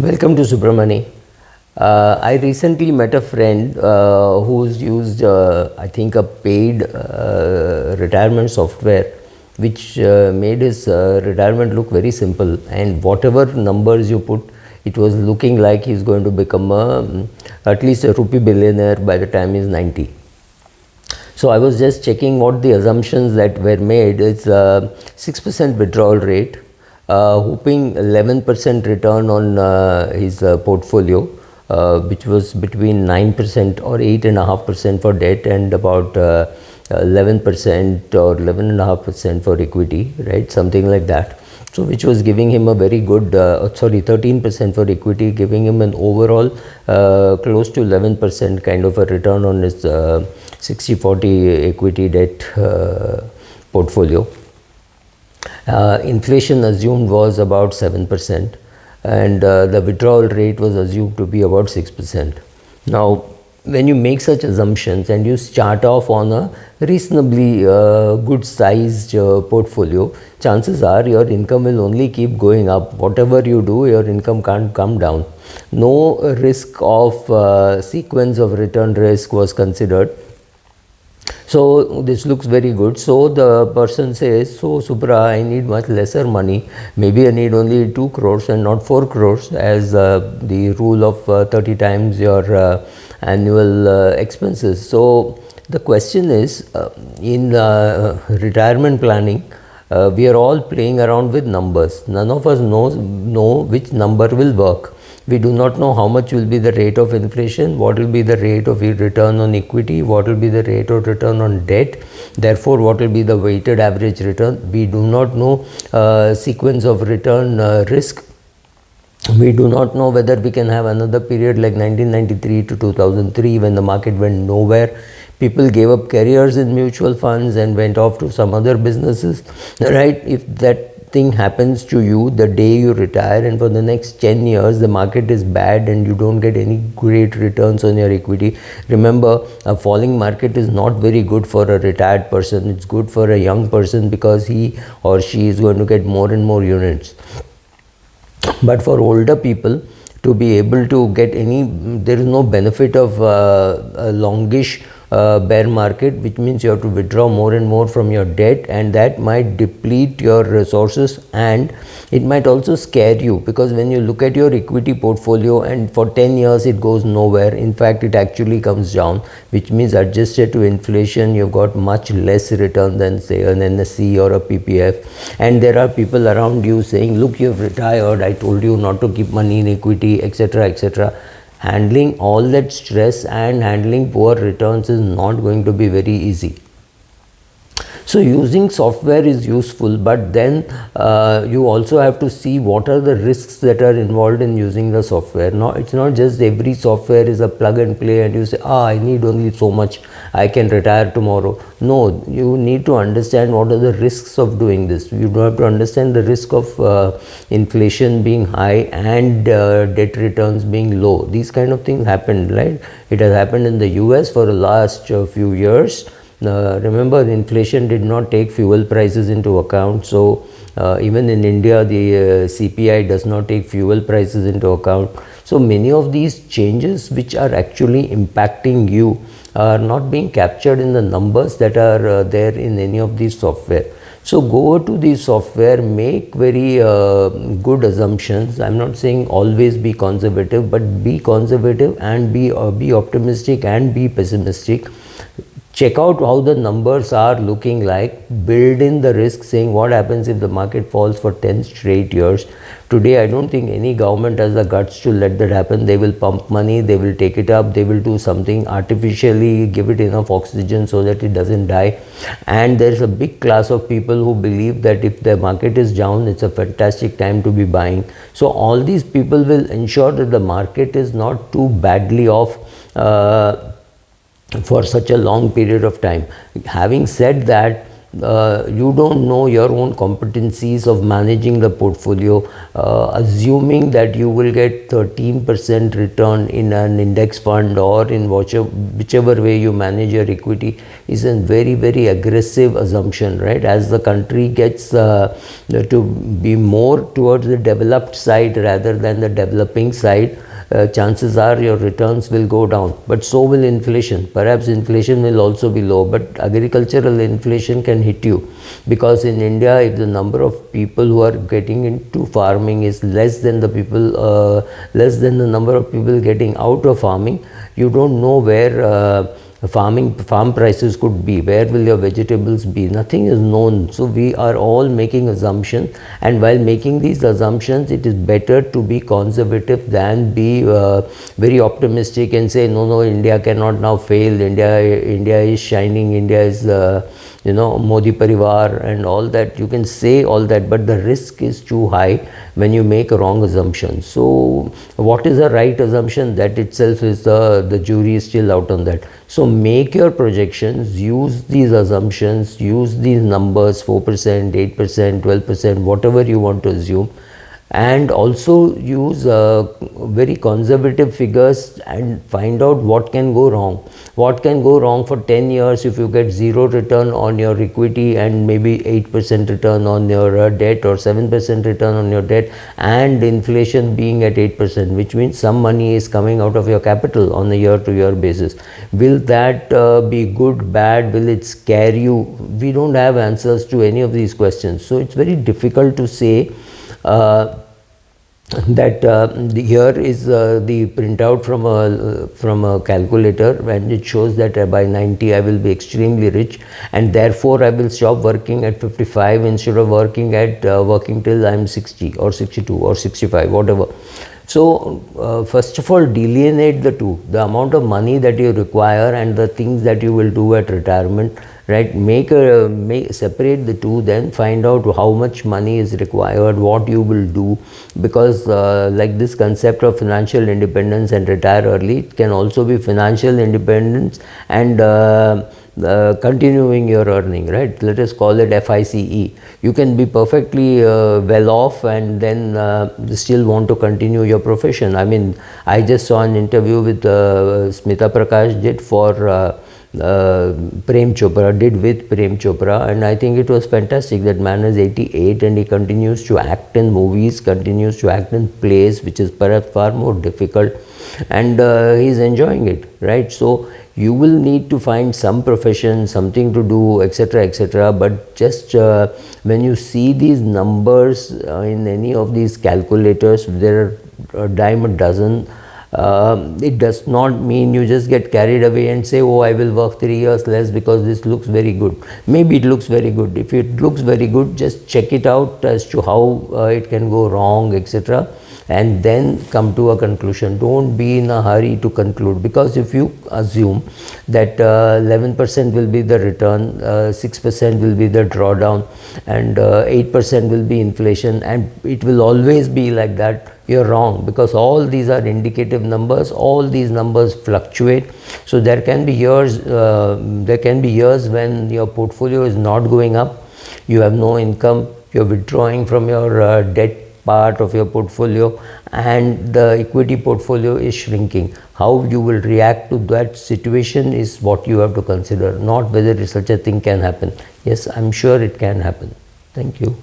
Welcome to Subramani. I recently met a friend who's used, I think, a paid retirement software which made his retirement look very simple. And whatever numbers you put, it was looking like he's going to become at least a rupee billionaire by the time he's 90. So I was just checking what the assumptions that were made. It's 6% withdrawal rate, hoping 11% return on his portfolio, which was between 9% or 8.5% for debt and about 11% or 11.5% for equity, right? Something like that. So which was giving him a very good, 13% for equity, giving him an overall close to 11% kind of a return on his 60-40 equity debt portfolio. Inflation assumed was about 7%, and the withdrawal rate was assumed to be about 6%. Now, when you make such assumptions and you start off on a reasonably good sized portfolio, chances are your income will only keep going up. Whatever you do, your income can't come down. No risk of sequence of return risk was considered. So this looks very good. So the person says, so Subra, I need much lesser money. Maybe I need only 2 crores and not 4 crores as the rule of 30 times your annual expenses. So the question is, in retirement planning, we are all playing around with numbers. None of us know which number will work. We do not know how much will be the rate of inflation, what will be the rate of return on equity, what will be the rate of return on debt, therefore what will be the weighted average return. We do not know sequence of return risk. We do not know whether we can have another period like 1993 to 2003 when the market went nowhere. People gave up careers in mutual funds and went off to some other businesses, right? If that thing happens to you the day you retire and for the next 10 years the market is bad and you don't get any great returns on your equity, remember, a falling market is not very good for a retired person. It's good for a young person because he or she is going to get more and more units. But for older people to be able to get there is no benefit of a longish bear market, which means you have to withdraw more and more from your debt, and that might deplete your resources, and it might also scare you, because when you look at your equity portfolio and for 10 years it goes nowhere, in fact it actually comes down, which means adjusted to inflation you've got much less return than say an NSE or a PPF. And there are people around you saying, look, you've retired, I told you not to keep money in equity, etc., etc. Handling all that stress and handling poor returns is not going to be very easy. So using software is useful, but then you also have to see what are the risks that are involved in using the software. No, it's not just every software is a plug and play and you say, I need only so much, I can retire tomorrow. No, you need to understand what are the risks of doing this. You have to understand the risk of inflation being high and debt returns being low. These kind of things happened, right? It has happened in the US for the last few years. Remember, inflation did not take fuel prices into account. So even in India, the CPI does not take fuel prices into account. So many of these changes which are actually impacting you are not being captured in the numbers that are there in any of these software. So go to the software, make very good assumptions. I'm not saying always be conservative, but be conservative and be optimistic and be pessimistic. Check out how the numbers are looking like, build in the risk, saying what happens if the market falls for 10 straight years. Today, I don't think any government has the guts to let that happen. They will pump money, they will take it up, they will do something artificially, give it enough oxygen so that it doesn't die. And there's a big class of people who believe that if the market is down, it's a fantastic time to be buying. So all these people will ensure that the market is not too badly off for such a long period of time. Having said that, you don't know your own competencies of managing the portfolio. Assuming that you will get 13% return in an index fund or in whichever way you manage your equity is a very, very aggressive assumption, right? As the country gets to be more towards the developed side rather than the developing side, chances are your returns will go down, but so will inflation. Perhaps inflation will also be low, but agricultural inflation can hit you, because in India, if the number of people who are getting into farming is less than the number of people getting out of farming, you don't know where farm prices could be, where will your vegetables be, nothing is known. So we are all making assumptions, and while making these assumptions, it is better to be conservative than be very optimistic and say no, India cannot now fail, India is shining, India is Modi Parivar and all that. You can say all that, but the risk is too high when you make a wrong assumption. So what is a right assumption? That itself is the jury is still out on that. So make your projections, use these assumptions, use these numbers, 4%, 8%, 12%, whatever you want to assume, and also use very conservative figures and find out what can go wrong. What can go wrong for 10 years if you get 0 return on your equity and maybe 8% return on your debt, or 7% return on your debt, and inflation being at 8%, which means some money is coming out of your capital on a year-to-year basis. Will that be good, bad? Will it scare you? We don't have answers to any of these questions. So it's very difficult to say that here is the printout from a calculator, and it shows that by 90 I will be extremely rich, and therefore I will stop working at 55 instead of working till I am 60 or 62 or 65, whatever. So first of all, delineate the two, the amount of money that you require and the things that you will do at retirement, right? Separate the two, then find out how much money is required, what you will do, because like this concept of financial independence and retire early, it can also be financial independence and continuing your earning, right? Let us call it FICE. You can be perfectly well off and then still want to continue your profession. I mean, I just saw an interview with Smita Prakash did for Prem Chopra, and I think it was fantastic. That man is 88 and he continues to act in movies, continues to act in plays, which is perhaps far more difficult, and he's enjoying it, right? So you will need to find some profession, something to do, etc., etc. But just when you see these numbers in any of these calculators, there are a dime a dozen. It does not mean you just get carried away and say, oh, I will work 3 years less because this looks very good. Maybe it looks very good. If it looks very good, just check it out as to how it can go wrong, etc., and then come to a conclusion. Don't be in a hurry to conclude, because if you assume that 11% will be the return, 6% will be the drawdown, and 8% will be inflation, and it will always be like that, you're wrong, because all these are indicative numbers. All these numbers fluctuate. So there can be years when your portfolio is not going up, you have no income, you're withdrawing from your debt part of your portfolio, and the equity portfolio is shrinking. How you will react to that situation is what you have to consider, not whether such a thing can happen. Yes, I'm sure it can happen. Thank you.